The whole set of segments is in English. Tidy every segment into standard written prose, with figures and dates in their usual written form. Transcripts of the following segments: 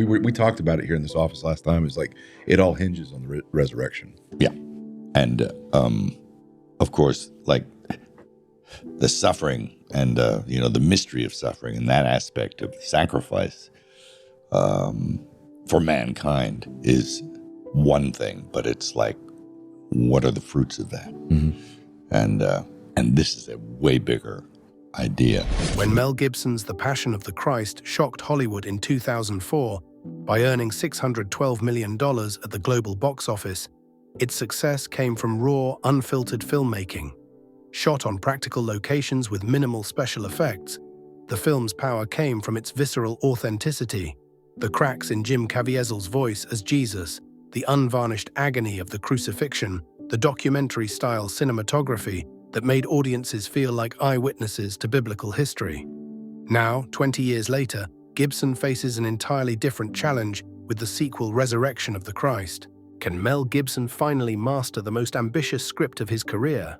We talked about it here in this office last time. It's like it all hinges on the resurrection. Yeah. And of course, like the suffering and the mystery of suffering and that aspect of sacrifice for mankind is one thing, but it's like, what are the fruits of that? Mm-hmm. And this is a way bigger idea. When Mel Gibson's The Passion of the Christ shocked Hollywood in 2004 by earning $612 million at the global box office, its success came from raw, unfiltered filmmaking. Shot on practical locations with minimal special effects, the film's power came from its visceral authenticity, the cracks in Jim Caviezel's voice as Jesus, the unvarnished agony of the crucifixion, the documentary-style cinematography that made audiences feel like eyewitnesses to biblical history. Now, 20 years later, Gibson faces an entirely different challenge with the sequel Resurrection of the Christ. Can Mel Gibson finally master the most ambitious script of his career?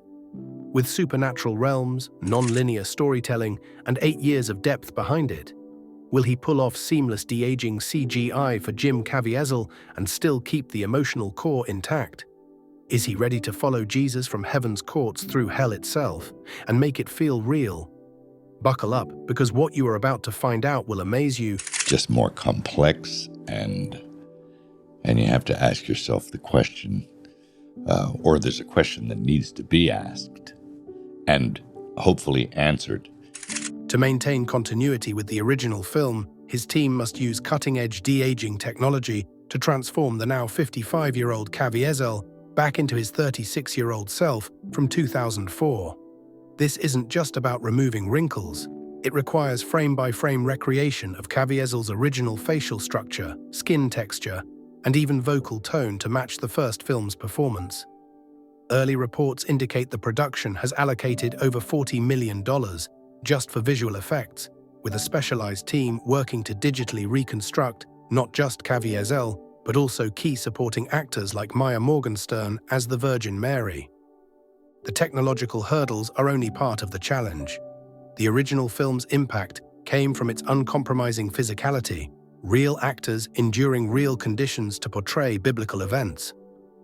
With supernatural realms, non-linear storytelling, and 8 years of depth behind it, will he pull off seamless de-aging CGI for Jim Caviezel and still keep the emotional core intact? Is he ready to follow Jesus from heaven's courts through hell itself and make it feel real? Buckle up, because what you are about to find out will amaze you. Just more complex, and you have to ask yourself the question, or there's a question that needs to be asked and hopefully answered. To maintain continuity with the original film, his team must use cutting-edge de-aging technology to transform the now 55-year-old Caviezel back into his 36-year-old self from 2004. This isn't just about removing wrinkles. It requires frame-by-frame recreation of Caviezel's original facial structure, skin texture, and even vocal tone to match the first film's performance. Early reports indicate the production has allocated over $40 million just for visual effects, with a specialized team working to digitally reconstruct not just Caviezel, but also key supporting actors like Maya Morgenstern as the Virgin Mary. The technological hurdles are only part of the challenge. The original film's impact came from its uncompromising physicality, real actors enduring real conditions to portray biblical events.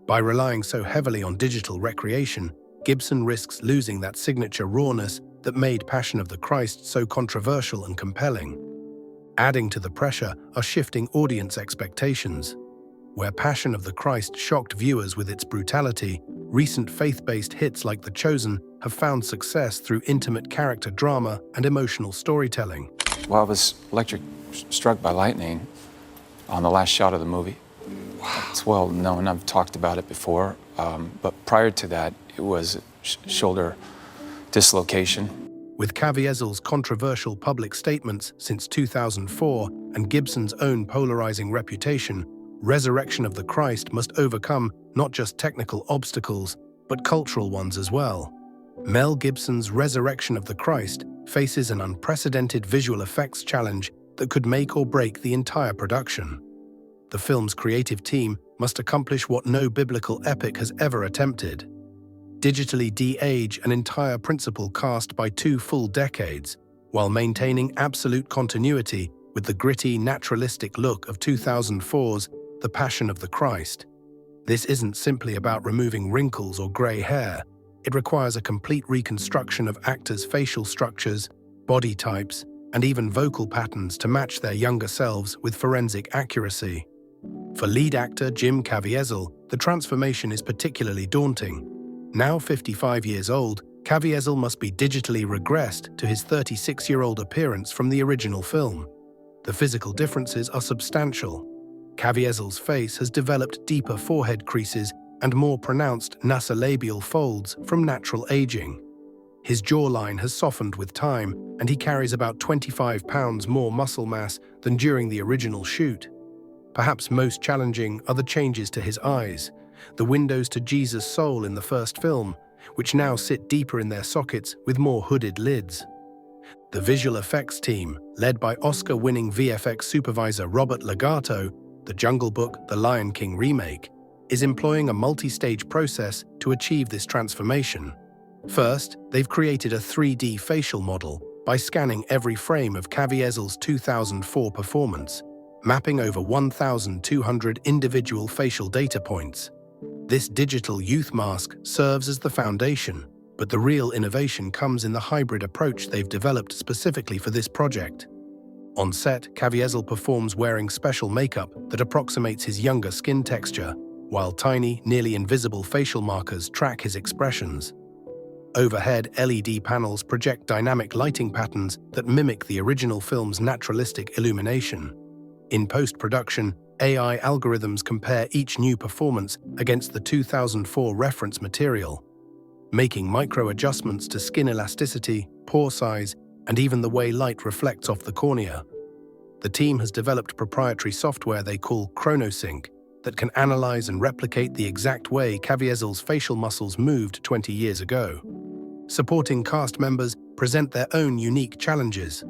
By relying so heavily on digital recreation, Gibson risks losing that signature rawness that made Passion of the Christ so controversial and compelling. Adding to the pressure are shifting audience expectations. Where Passion of the Christ shocked viewers with its brutality, recent faith-based hits like The Chosen have found success through intimate character drama and emotional storytelling. Well, I was struck by lightning on the last shot of the movie. Wow. It's well known, I've talked about it before, but prior to that, it was shoulder dislocation. With Caviezel's controversial public statements since 2004 and Gibson's own polarizing reputation, Resurrection of the Christ must overcome not just technical obstacles, but cultural ones as well. Mel Gibson's Resurrection of the Christ faces an unprecedented visual effects challenge that could make or break the entire production. The film's creative team must accomplish what no biblical epic has ever attempted: digitally de-age an entire principal cast by 2 full decades, while maintaining absolute continuity with the gritty, naturalistic look of 2004's The Passion of the Christ. This isn't simply about removing wrinkles or grey hair. It requires a complete reconstruction of actors' facial structures, body types, and even vocal patterns to match their younger selves with forensic accuracy. For lead actor Jim Caviezel, the transformation is particularly daunting. Now 55 years old, Caviezel must be digitally regressed to his 36-year-old appearance from the original film. The physical differences are substantial. Caviezel's face has developed deeper forehead creases and more pronounced nasolabial folds from natural aging. His jawline has softened with time, and he carries about 25 pounds more muscle mass than during the original shoot. Perhaps most challenging are the changes to his eyes, the windows to Jesus' soul in the first film, which now sit deeper in their sockets with more hooded lids. The visual effects team, led by Oscar-winning VFX supervisor Robert Legato, The Jungle Book, The Lion King remake, is employing a multi-stage process to achieve this transformation. First, they've created a 3D facial model by scanning every frame of Caviezel's 2004 performance, mapping over 1,200 individual facial data points. This digital youth mask serves as the foundation, but the real innovation comes in the hybrid approach they've developed specifically for this project. On set, Caviezel performs wearing special makeup that approximates his younger skin texture, while tiny, nearly invisible facial markers track his expressions. Overhead, LED panels project dynamic lighting patterns that mimic the original film's naturalistic illumination. In post-production, AI algorithms compare each new performance against the 2004 reference material, making micro-adjustments to skin elasticity, pore size, and even the way light reflects off the cornea. The team has developed proprietary software they call ChronoSync that can analyze and replicate the exact way Caviezel's facial muscles moved 20 years ago. Supporting cast members present their own unique challenges.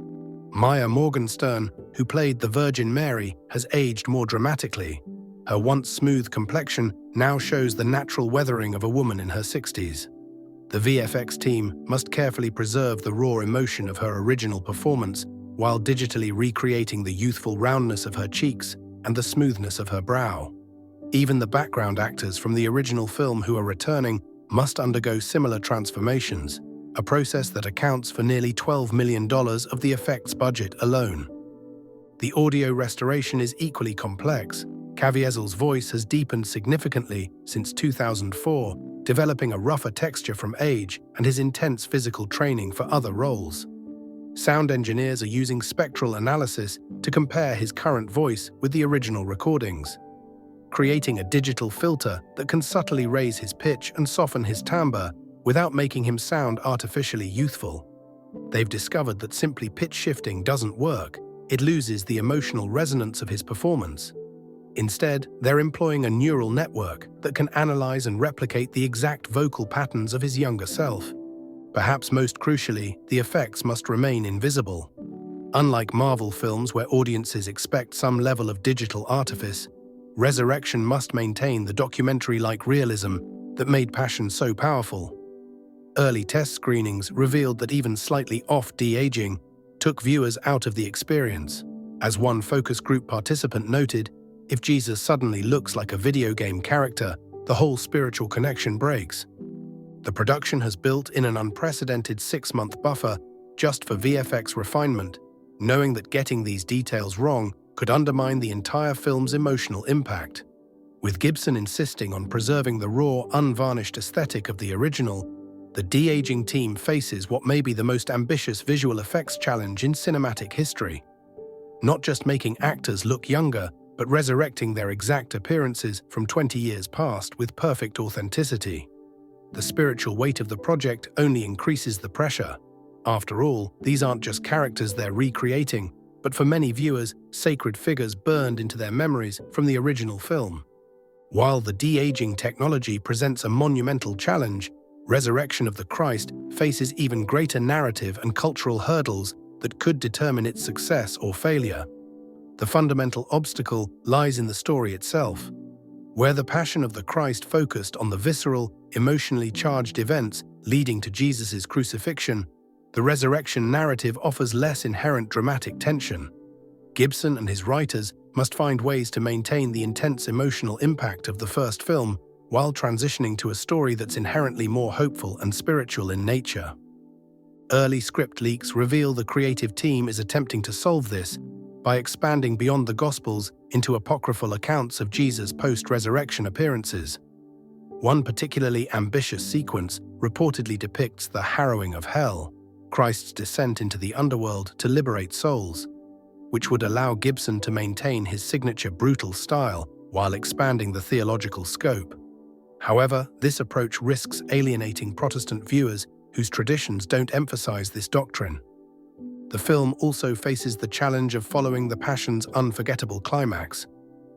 Maya Morgenstern, who played the Virgin Mary, has aged more dramatically. Her once smooth complexion now shows the natural weathering of a woman in her 60s. The VFX team must carefully preserve the raw emotion of her original performance while digitally recreating the youthful roundness of her cheeks and the smoothness of her brow. Even the background actors from the original film who are returning must undergo similar transformations, a process that accounts for nearly $12 million of the effects budget alone. The audio restoration is equally complex. Caviezel's voice has deepened significantly since 2004, developing a rougher texture from age and his intense physical training for other roles. Sound engineers are using spectral analysis to compare his current voice with the original recordings, creating a digital filter that can subtly raise his pitch and soften his timbre without making him sound artificially youthful. They've discovered that simply pitch shifting doesn't work. It loses the emotional resonance of his performance. Instead, they're employing a neural network that can analyze and replicate the exact vocal patterns of his younger self. Perhaps most crucially, the effects must remain invisible. Unlike Marvel films where audiences expect some level of digital artifice, Resurrection must maintain the documentary-like realism that made Passion so powerful. Early test screenings revealed that even slightly off de-aging took viewers out of the experience. As one focus group participant noted, if Jesus suddenly looks like a video game character, the whole spiritual connection breaks. The production has built in an unprecedented 6-month buffer just for VFX refinement, knowing that getting these details wrong could undermine the entire film's emotional impact. With Gibson insisting on preserving the raw, unvarnished aesthetic of the original, the de-aging team faces what may be the most ambitious visual effects challenge in cinematic history. Not just making actors look younger, but resurrecting their exact appearances from 20 years past with perfect authenticity. The spiritual weight of the project only increases the pressure. After all, these aren't just characters they're recreating, but for many viewers, sacred figures burned into their memories from the original film. While the de-aging technology presents a monumental challenge, Resurrection of the Christ faces even greater narrative and cultural hurdles that could determine its success or failure. The fundamental obstacle lies in the story itself. Where the Passion of the Christ focused on the visceral, emotionally charged events leading to Jesus' crucifixion, the resurrection narrative offers less inherent dramatic tension. Gibson and his writers must find ways to maintain the intense emotional impact of the first film while transitioning to a story that's inherently more hopeful and spiritual in nature. Early script leaks reveal the creative team is attempting to solve this by expanding beyond the Gospels into apocryphal accounts of Jesus' post-resurrection appearances. One particularly ambitious sequence reportedly depicts the harrowing of hell, Christ's descent into the underworld to liberate souls, which would allow Gibson to maintain his signature brutal style while expanding the theological scope. However, this approach risks alienating Protestant viewers whose traditions don't emphasize this doctrine. The film also faces the challenge of following the Passion's unforgettable climax.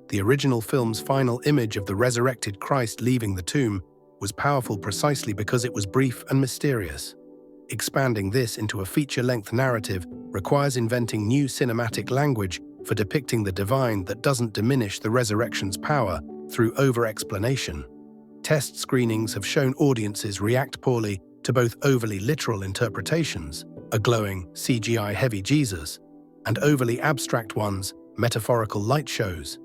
The original film's final image of the resurrected Christ leaving the tomb was powerful precisely because it was brief and mysterious. Expanding this into a feature-length narrative requires inventing new cinematic language for depicting the divine that doesn't diminish the resurrection's power through over-explanation. Test screenings have shown audiences react poorly to both overly literal interpretations, a glowing, CGI-heavy Jesus, and overly abstract ones, metaphorical light shows.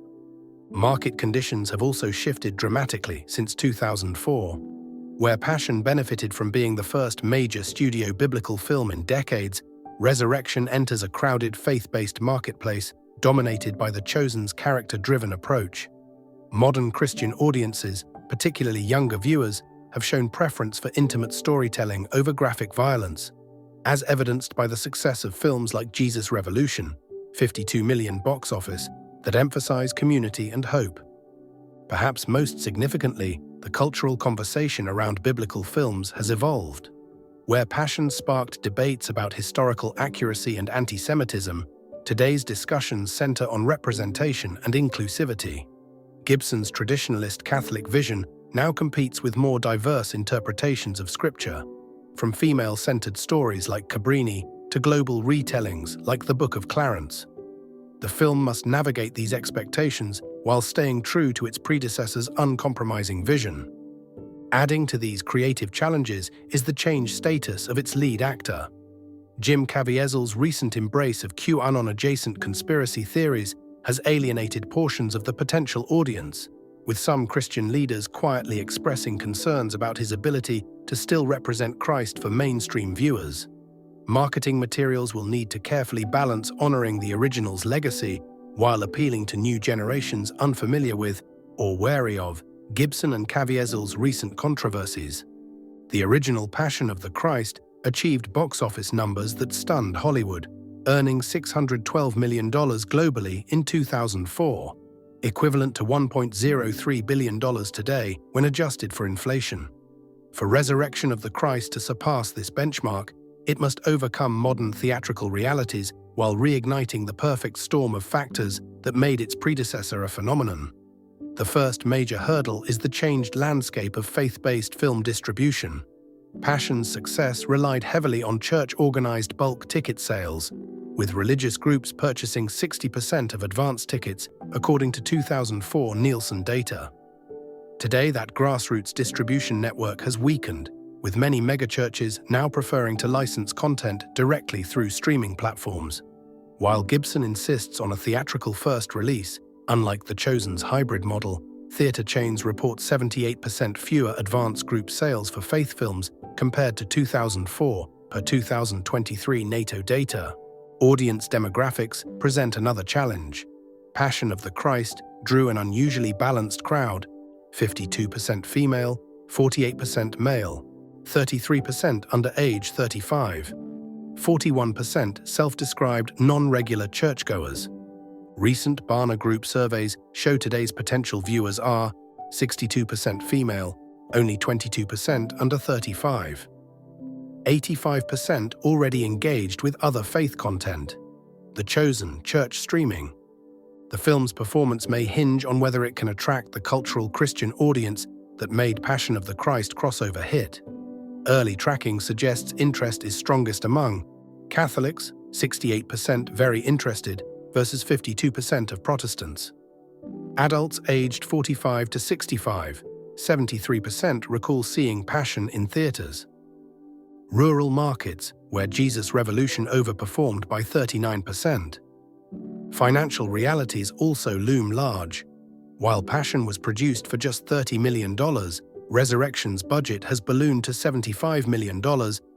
Market conditions have also shifted dramatically since 2004. Where Passion benefited from being the first major studio biblical film in decades, Resurrection enters a crowded faith-based marketplace dominated by The Chosen's character-driven approach. Modern Christian audiences, particularly younger viewers, have shown preference for intimate storytelling over graphic violence, as evidenced by the success of films like Jesus Revolution, 52 million box office, that emphasize community and hope. Perhaps most significantly, the cultural conversation around biblical films has evolved. Where Passion sparked debates about historical accuracy and anti-Semitism, today's discussions center on representation and inclusivity. Gibson's traditionalist Catholic vision now competes with more diverse interpretations of Scripture, from female-centered stories like Cabrini to global retellings like the Book of Clarence. The film must navigate these expectations while staying true to its predecessor's uncompromising vision. Adding to these creative challenges is the changed status of its lead actor. Jim Caviezel's recent embrace of QAnon-adjacent conspiracy theories has alienated portions of the potential audience, with some Christian leaders quietly expressing concerns about his ability to still represent Christ for mainstream viewers. Marketing materials will need to carefully balance honoring the original's legacy while appealing to new generations unfamiliar with or wary of Gibson and Caviezel's recent controversies. The original Passion of the Christ achieved box office numbers that stunned Hollywood, earning $612 million globally in 2004, equivalent to $1.03 billion today when adjusted for inflation. For Resurrection of the Christ to surpass this benchmark, it must overcome modern theatrical realities while reigniting the perfect storm of factors that made its predecessor a phenomenon. The first major hurdle is the changed landscape of faith-based film distribution. Passion's success relied heavily on church-organized bulk ticket sales, with religious groups purchasing 60% of advance tickets, according to 2004 Nielsen data. Today, that grassroots distribution network has weakened, with many megachurches now preferring to license content directly through streaming platforms. While Gibson insists on a theatrical first release, unlike The Chosen's hybrid model, theater chains report 78% fewer advance group sales for faith films compared to 2004 per 2023 NATO data. Audience demographics present another challenge. Passion of the Christ drew an unusually balanced crowd, 52% female, 48% male, 33% under age 35, 41% self-described non-regular churchgoers. Recent Barna Group surveys show today's potential viewers are 62% female, only 22% under 35. 85% already engaged with other faith content. The Chosen church streaming. The film's performance may hinge on whether it can attract the cultural Christian audience that made Passion of the Christ crossover hit. Early tracking suggests interest is strongest among Catholics, 68% very interested, versus 52% of Protestants. Adults aged 45 to 65, 73% recall seeing Passion in theaters. Rural markets, where Jesus Revolution overperformed by 39%. Financial realities also loom large. While Passion was produced for just $30 million, Resurrection's budget has ballooned to $75 million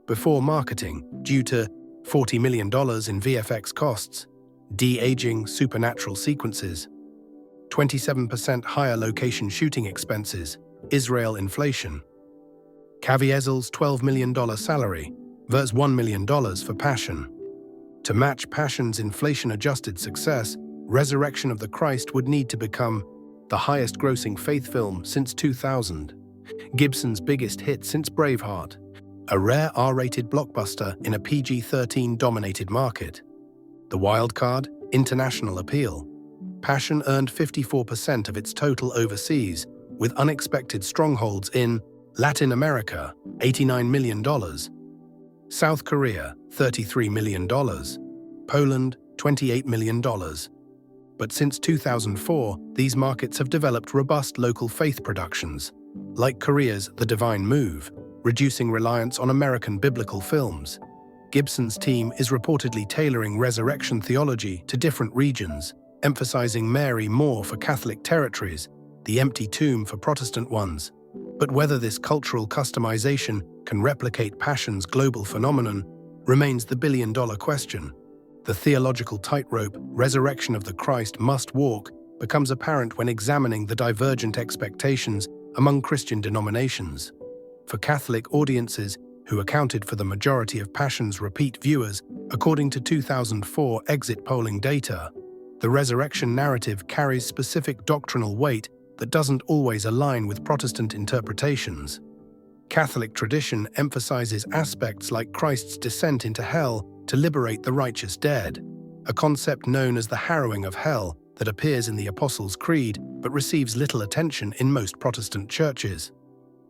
before marketing due to $40 million in VFX costs, de-aging supernatural sequences, 27% higher location shooting expenses, Israel inflation. Caviezel's $12 million salary versus $1 million for Passion. To match Passion's inflation-adjusted success, Resurrection of the Christ would need to become the highest-grossing faith film since 2000, Gibson's biggest hit since Braveheart, a rare R-rated blockbuster in a PG-13-dominated market. The wildcard, international appeal. Passion earned 54% of its total overseas, with unexpected strongholds in Latin America, $89 million, South Korea, $33 million, Poland, $28 million. But since 2004, these markets have developed robust local faith productions, like Korea's The Divine Move, reducing reliance on American biblical films. Gibson's team is reportedly tailoring resurrection theology to different regions, emphasizing Mary more for Catholic territories, the empty tomb for Protestant ones. But whether this cultural customization can replicate Passion's global phenomenon remains the billion-dollar question. The theological tightrope resurrection of the Christ must walk becomes apparent when examining the divergent expectations among Christian denominations. For Catholic audiences, who accounted for the majority of Passion's repeat viewers, according to 2004 exit polling data, the resurrection narrative carries specific doctrinal weight that doesn't always align with Protestant interpretations. Catholic tradition emphasizes aspects like Christ's descent into hell to liberate the righteous dead, a concept known as the harrowing of hell that appears in the Apostles' Creed but receives little attention in most Protestant churches.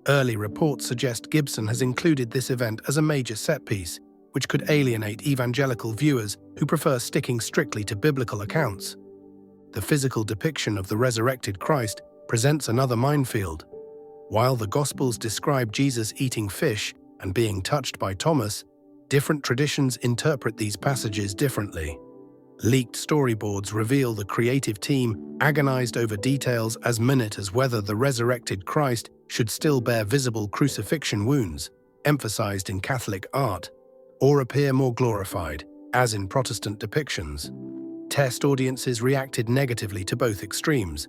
Early reports suggest Gibson has included this event as a major set-piece, which could alienate evangelical viewers who prefer sticking strictly to biblical accounts. The physical depiction of the resurrected Christ presents another minefield. While the Gospels describe Jesus eating fish and being touched by Thomas, different traditions interpret these passages differently. Leaked storyboards reveal the creative team agonized over details as minute as whether the resurrected Christ should still bear visible crucifixion wounds, emphasized in Catholic art, or appear more glorified, as in Protestant depictions. Test audiences reacted negatively to both extremes,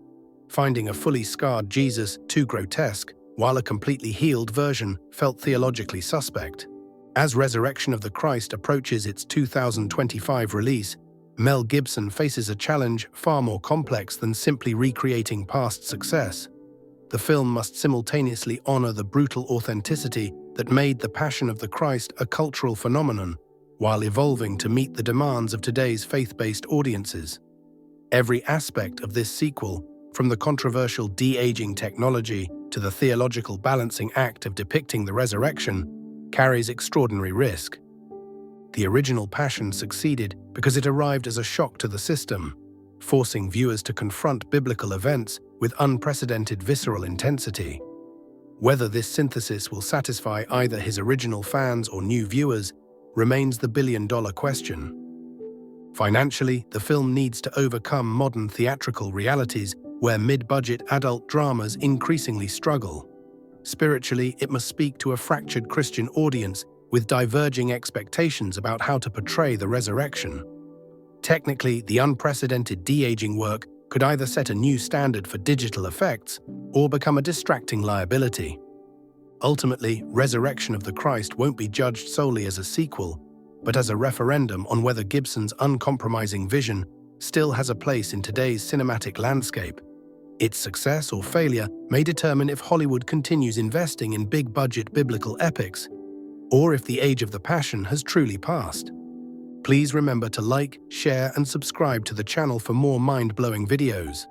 finding a fully scarred Jesus too grotesque, while a completely healed version felt theologically suspect. As Resurrection of the Christ approaches its 2025 release, Mel Gibson faces a challenge far more complex than simply recreating past success. The film must simultaneously honor the brutal authenticity that made The Passion of the Christ a cultural phenomenon, while evolving to meet the demands of today's faith-based audiences. Every aspect of this sequel, from the controversial de-aging technology to the theological balancing act of depicting the resurrection, carries extraordinary risk. The original Passion succeeded because it arrived as a shock to the system, forcing viewers to confront biblical events with unprecedented visceral intensity. Whether this synthesis will satisfy either his original fans or new viewers remains the billion-dollar question. Financially, the film needs to overcome modern theatrical realities where mid-budget adult dramas increasingly struggle. Spiritually, it must speak to a fractured Christian audience with diverging expectations about how to portray the resurrection. Technically, the unprecedented de-aging work could either set a new standard for digital effects or become a distracting liability. Ultimately, Resurrection of the Christ won't be judged solely as a sequel, but as a referendum on whether Gibson's uncompromising vision still has a place in today's cinematic landscape. Its success or failure may determine if Hollywood continues investing in big-budget biblical epics, or if the age of the Passion has truly passed. Please remember to like, share, and subscribe to the channel for more mind-blowing videos.